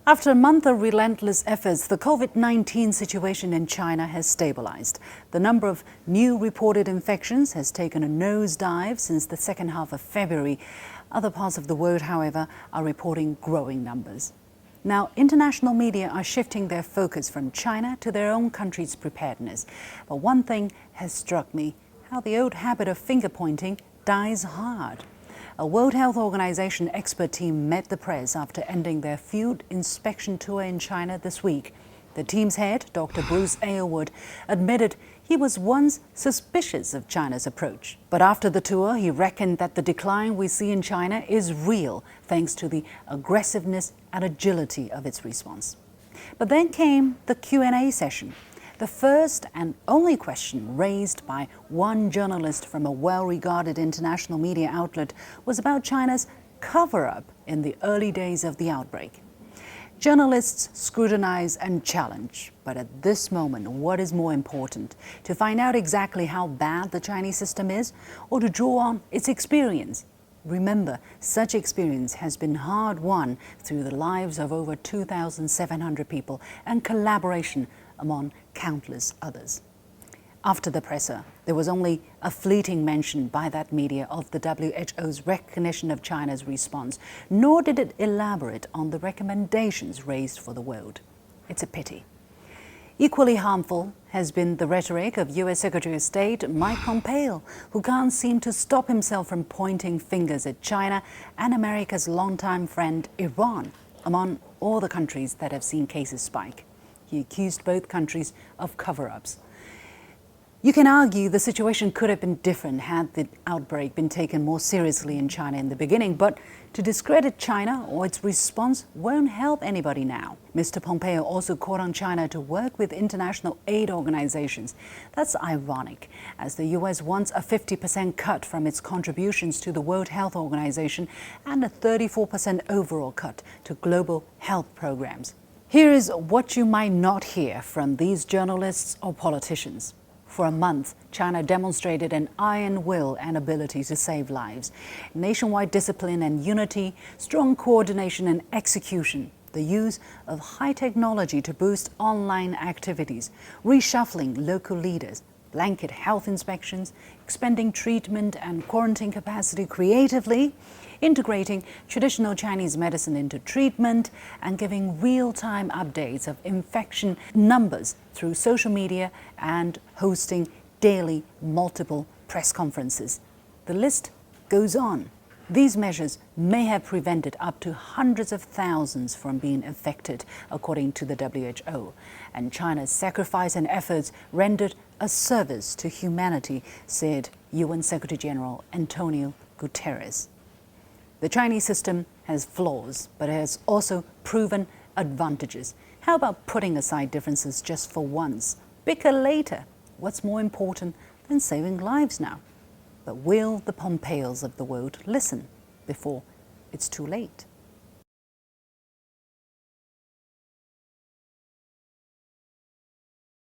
After a month of relentless efforts, the COVID-19 situation in China has stabilized. The number of new reported infections has taken a nosedive since the second half of February. Other parts of the world, however, are reporting growing numbers. Now, international media are shifting their focus from China to their own country's preparedness. But one thing has struck me, how the old habit of finger-pointing dies hard. A World Health Organization expert team met the press after ending their field inspection tour in China this week. The team's head, Dr. Bruce Aylward, admitted he was once suspicious of China's approach. But after the tour, he reckoned that the decline we see in China is real, thanks to the aggressiveness and agility of its response. But then came the Q&A session. The first and only question raised by one journalist from a well-regarded international media outlet was about China's cover-up in the early days of the outbreak. Journalists scrutinize and challenge, but at this moment, what is more important? To find out exactly how bad the Chinese system is, or to draw on its experience? Remember, such experience has been hard-won through the lives of over 2,700 people and collaboration among countless others. After the presser, there was only a fleeting mention by that media of the WHO's recognition of China's response, nor did it elaborate on the recommendations raised for the world. It's a pity. Equally harmful has been the rhetoric of U.S. Secretary of State Mike Pompeo, who can't seem to stop himself from pointing fingers at China and America's longtime friend Iran, among all the countries that have seen cases spike. He accused both countries of cover-ups. You can argue the situation could have been different had the outbreak been taken more seriously in China in the beginning, but to discredit China or its response won't help anybody now. Mr. Pompeo also called on China to work with international aid organizations. That's ironic, as the U.S. wants a 50% cut from its contributions to the World Health Organization and a 34% overall cut to global health programs. Here is what you might not hear from these journalists or politicians. For a month, China demonstrated an iron will and ability to save lives. Nationwide discipline and unity, strong coordination and execution, the use of high technology to boost online activities, reshuffling local leaders, blanket health inspections, expanding treatment and quarantine capacity creatively, integrating traditional Chinese medicine into treatment, and giving real-time updates of infection numbers through social media and hosting daily multiple press conferences. The list goes on. These measures may have prevented up to hundreds of thousands from being infected, according to the WHO. And China's sacrifice and efforts rendered a service to humanity, said UN Secretary General Antonio Guterres. The Chinese system has flaws, but it has also proven advantages. How about putting aside differences just for once? Bicker later. What's more important than saving lives now? But will the Pompeos of the world listen before it's too late?